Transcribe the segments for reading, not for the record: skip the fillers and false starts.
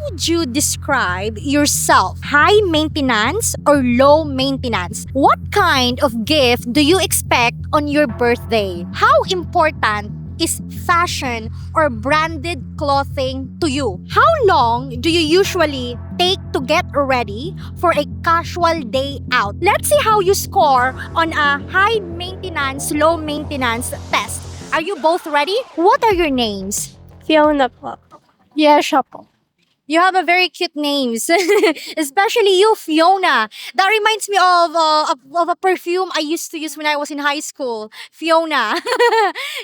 would you describe yourself? High maintenance or low maintenance? What kind of gift do you expect on your birthday? How important is fashion or branded clothing to you? How long do you usually take to get ready for a casual day out? Let's see how you score on a high maintenance, low maintenance test. Are you both ready? What are your names? Fiona po. Yeah, siya po. You have a very cute names, especially you, Fiona. That reminds me of a perfume I used to use when I was in high school, Fiona.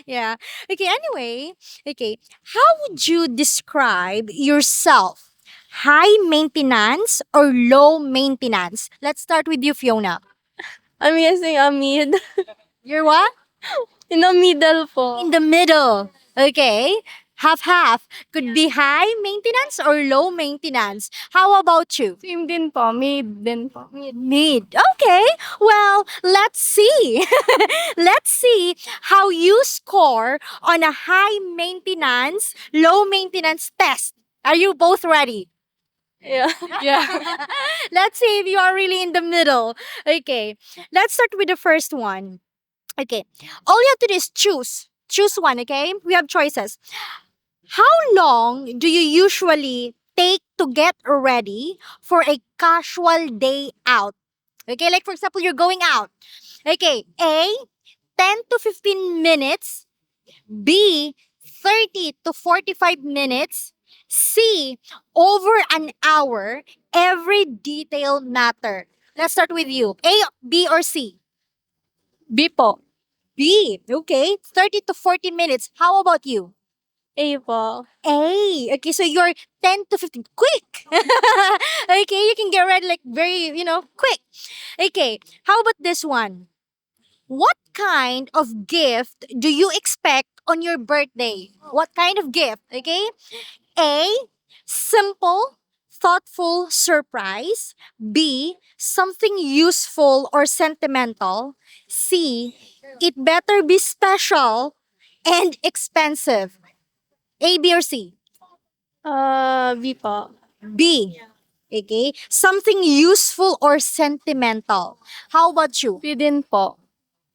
Yeah. Okay. Anyway, okay. How would you describe yourself? High maintenance or low maintenance? Let's start with you, Fiona. I'm guessing a mid. You're what? In the middle po. In the middle. Okay. Half-half. Could be high maintenance or low maintenance. How about you? Same din po. Mid din po. Mid. Okay. Well, let's see. Let's see how you score on a high maintenance, low maintenance test. Are you both ready? Yeah. Yeah. Let's see if you are really in the middle. Okay. Let's start with the first one. Okay. All you have to do is choose. Choose one, okay? We have choices. How long do you usually take to get ready for a casual day out? Okay, like for example, you're going out. Okay, A, 10 to 15 minutes. B, 30 to 45 minutes. C, over an hour. Every detail matter. Let's start with you. A, B, or C? B po. B. Okay, 30 to 40 minutes. How about you? A po. A. Okay, so you're 10 to 15. Quick! Okay, you can get ready like very, quick. Okay, how about this one? What kind of gift do you expect on your birthday? What kind of gift? Okay? A. Simple, thoughtful surprise. B. Something useful or sentimental. C. It better be special and expensive. A, B, or C? B po. B. Okay. Something useful or sentimental. How about you? B din po.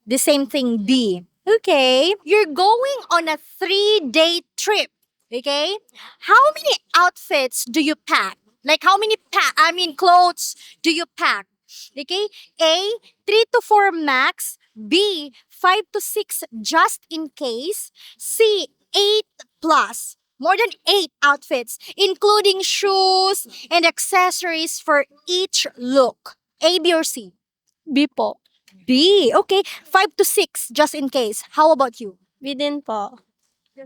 The same thing, B. Okay. You're going on a 3-day trip. Okay. How many outfits do you pack? Like how many clothes do you pack? Okay. A, 3 to 4 max. B, 5 to 6 just in case. C, 8 plus. More than 8 outfits, including shoes and accessories for each look. A, B, or C? B po. B. Okay. 5 to 6 just in case. How about you? B din po.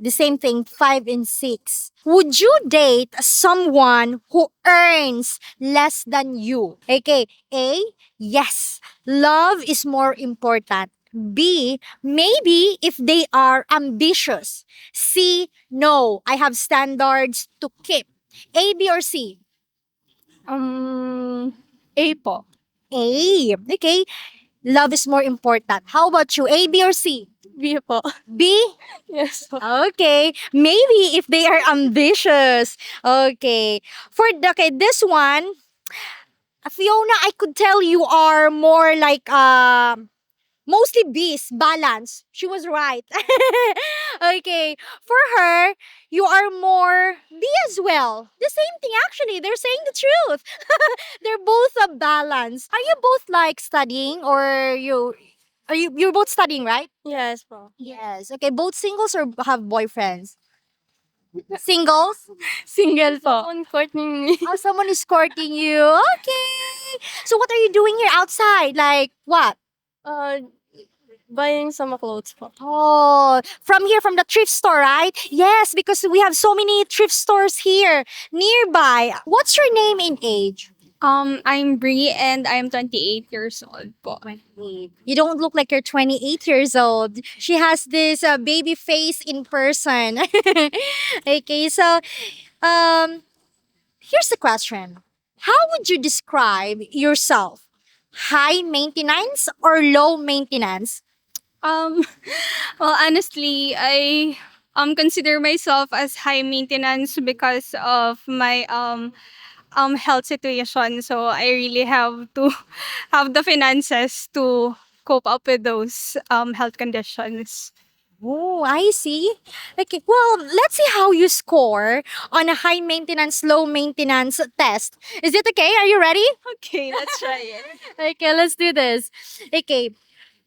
The same thing, 5 and 6. Would you date someone who earns less than you? Okay. A, yes. Love is more important. B, maybe if they are ambitious. C, no. I have standards to keep. A, B, or C? A po. A. Okay. Love is more important. How about you? A, B, or C? B po. B? Yes po. Okay. Maybe if they are ambitious. Okay. Okay, this one, Fiona, I could tell you are more like mostly B's, balance. She was right. Okay. For her, you are more B as well. The same thing actually. They're saying the truth. They're both a balance. Are you both like studying or you're both studying, right? Yes po. Yes. Okay, both singles or have boyfriends? Singles? Single po. Someone courting me. Oh, someone is courting you. Okay. So what are you doing here outside? Like what? Buying some clothes po. Oh, from here, from the thrift store, right? Yes, because we have so many thrift stores here nearby. What's your name and age? I'm Bree and I'm 28 years old po. You don't look like you're 28 years old. She has this baby face in person. Okay, so here's the question. How would you describe yourself? High maintenance or low maintenance? Um, well, honestly, I consider myself as high maintenance because of my health situation. So I really have to have the finances to cope up with those health conditions. Oh, I see. Okay, well, let's see how you score on a high maintenance, low maintenance test. Is it okay? Are you ready? Okay, let's try it. Okay, let's do this. Okay,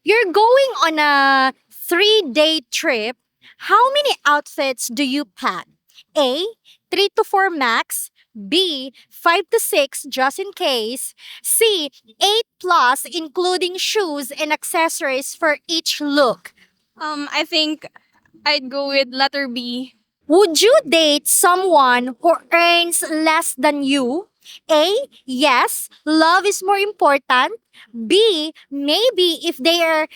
you're going on a 3-day trip. How many outfits do you pack? A, 3 to 4 max. B, 5 to 6 just in case. C, 8 plus including shoes and accessories for each look. I think I'd go with letter B. Would you date someone who earns less than you? A, yes, love is more important. B, maybe if they are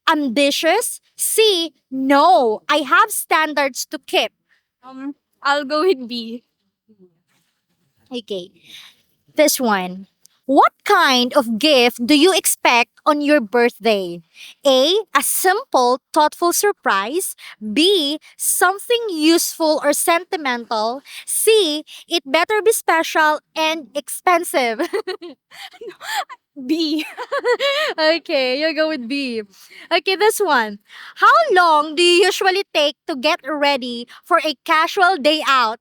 ambitious. C, no, I have standards to keep. I'll go with B. Okay, this one. What kind of gift do you expect on your birthday? A simple, thoughtful surprise. B, something useful or sentimental. C, it better be special and expensive. B. Okay, you go with B. Okay, this one. How long do you usually take to get ready for a casual day out?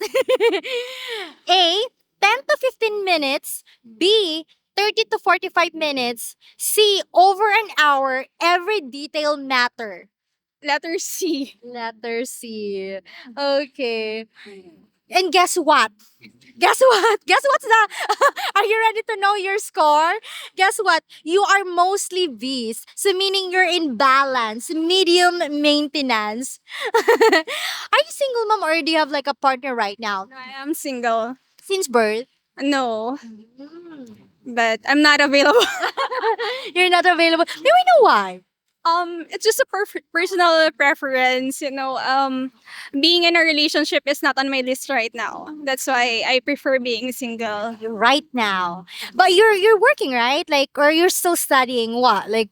A, 10 to 15 minutes. B, 30 to 45 minutes. C, over an hour. Every detail matter. Letter C. Letter C. Okay. And guess what? Guess what? Guess what's the Are you ready to know your score? Guess what? You are mostly V's. So meaning you're in balance, medium maintenance. Are you single mom or do you have like a partner right now? No, I am single. Since birth? No, but I'm not available. You're not available. May we know why? It's just a personal preference. Being in a relationship is not on my list right now. That's why I prefer being single. Right now. But you're working, right? Like or you're still studying what? Like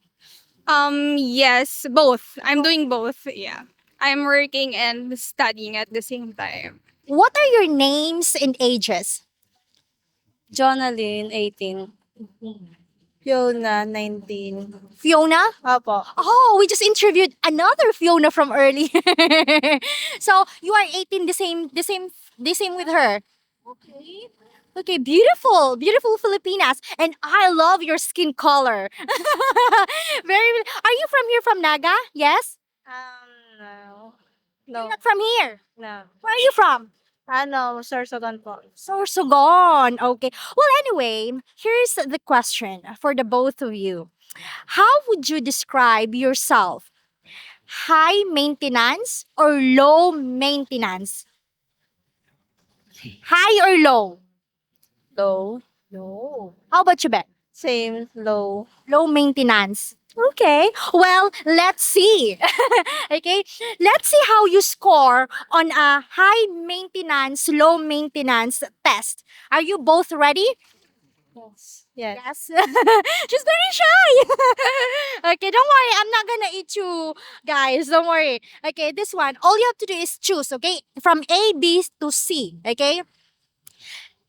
Yes, both. I'm doing both. Yeah, I'm working and studying at the same time. what are your names and ages? Jonalyn, 18. Fiona, 19. Fiona? Apo. Oh, we just interviewed another Fiona from earlier. So you are 18, the same with her. Okay. Okay, beautiful, beautiful Filipinas, and I love your skin color. Very. Are you from here, from Naga? Yes. No. You're No. not from here. No. Where are you from? Ano, Sorsogon po. Sorsogon. Okay. Well, anyway, here's the question for the both of you. How would you describe yourself? High maintenance or low maintenance? High or low? Low. Low. How about you, Beth? Same, low. Low maintenance. Okay. Well, let's see. Okay. Let's see how you score on a high maintenance, low maintenance test. Are you both ready? Yes. Yes. Yes. She's very shy. Okay, don't worry. I'm not gonna eat you guys. Don't worry. Okay, this one. All you have to do is choose, okay? From A, B to C. Okay?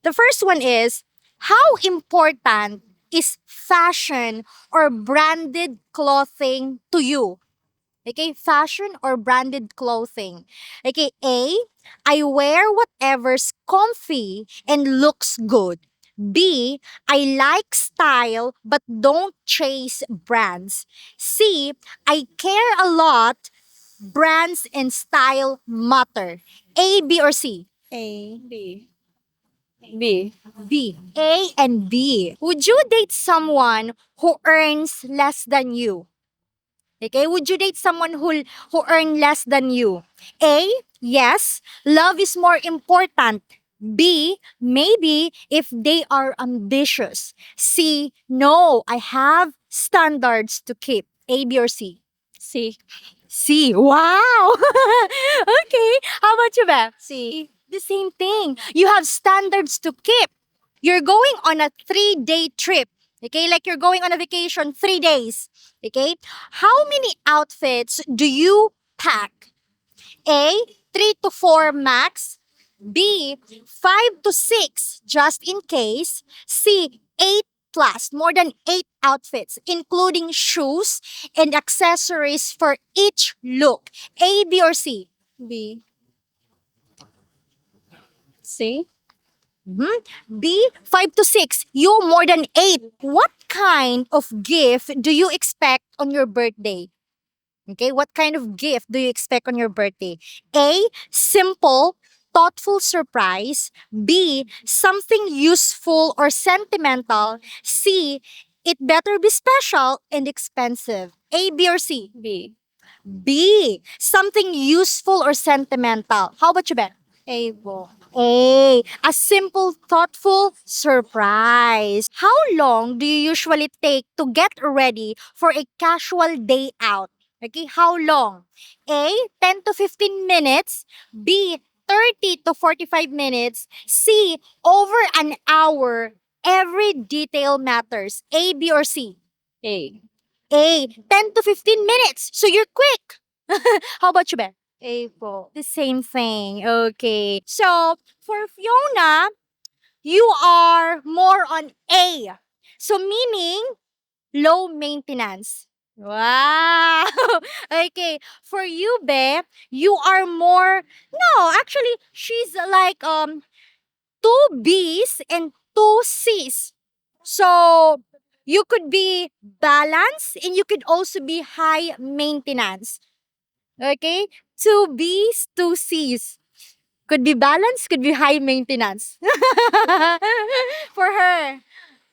The first one is how important is fashion or branded clothing to you? Okay, fashion or branded clothing. Okay, A, I wear whatever's comfy and looks good. B, I like style but don't chase brands. C, I care a lot. Brands and style matter. A, B, or C? A. B. B. B. A and B. Would you date someone who earns less than you? Okay, would you date someone who earn less than you? A, yes, love is more important. B, maybe if they are ambitious. C, no, I have standards to keep. A, B, or C? C. C. Wow. Okay. How about you, Beth? C. The same thing. You have standards to keep. You're going on a 3-day trip. Okay, like you're going on a vacation 3 days. Okay, how many outfits do you pack? A, 3 to 4 max. B, 5 to 6 just in case. C, 8 plus, more than 8 outfits, including shoes and accessories for each look. A, B, or C? B. C. Mhm. B, 5 to 6. You more than 8. What kind of gift do you expect on your birthday? Okay, what kind of gift do you expect on your birthday? A, simple, thoughtful surprise. B, something useful or sentimental. C, it better be special and expensive. A, B, or C? B. B, something useful or sentimental. How about you, Ben? A po. A simple, thoughtful surprise. How long do you usually take to get ready for a casual day out? Okay, how long? A, 10 to 15 minutes. B, 30 to 45 minutes. C, over an hour. Every detail matters. A, B, or C? A. A, 10 to 15 minutes. So you're quick. How about you, Ben? A po. The same thing. Okay. So for Fiona, you are more on A. So meaning low maintenance. Wow. Okay. For you, Be, you are more no, actually she's like two B's and two C's. So you could be balanced and you could also be high maintenance. Okay? Two B's, two C's. Could be balanced, could be high maintenance. For her.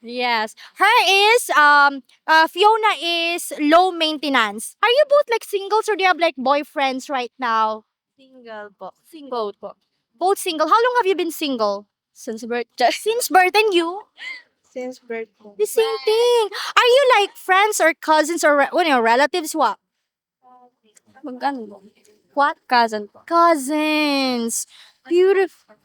Yes. Her is Fiona is low maintenance. Are you both like singles or do you have like boyfriends right now? Single po. Single. Both po. Both single. How long have you been single? Since birth. Since birth, and you? Since birth po. The same thing. Are you like friends or cousins or relatives? What? Magkano po? What? Cousin po. Cousins. Beautiful.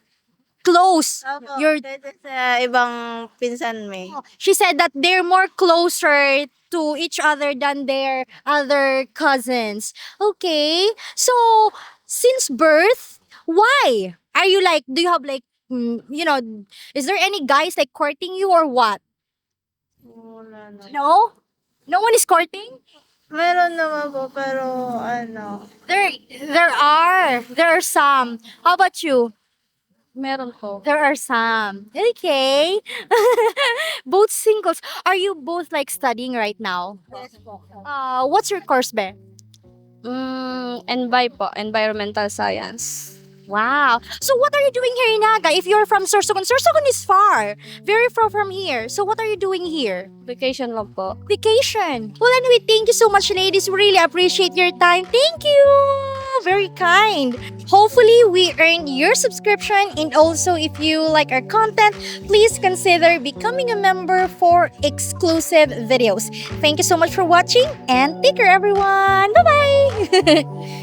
Close. Opo. You're Sa ibang pinsan may. She said that they're more closer to each other than their other cousins. Okay. So, since birth, why? Are you like, do you have like, is there any guys like courting you or what? Wala na. No? No one is courting? Meron naman po, pero ano. There are some. How about you? Meron po. There are some. Okay. Both singles. Are you both like studying right now? Yes po. What's your course, Be? Envi po. Environmental Science. Wow. So what are you doing here in Naga? If you're from Sorsogon, Sorsogon is far. Very far from here. So what are you doing here? Vacation lang po. Vacation. Well, anyway, thank you so much, ladies. We really appreciate your time. Thank you. Very kind. Hopefully, we earned your subscription. And also, if you like our content, please consider becoming a member for exclusive videos. Thank you so much for watching and take care, everyone. Bye bye.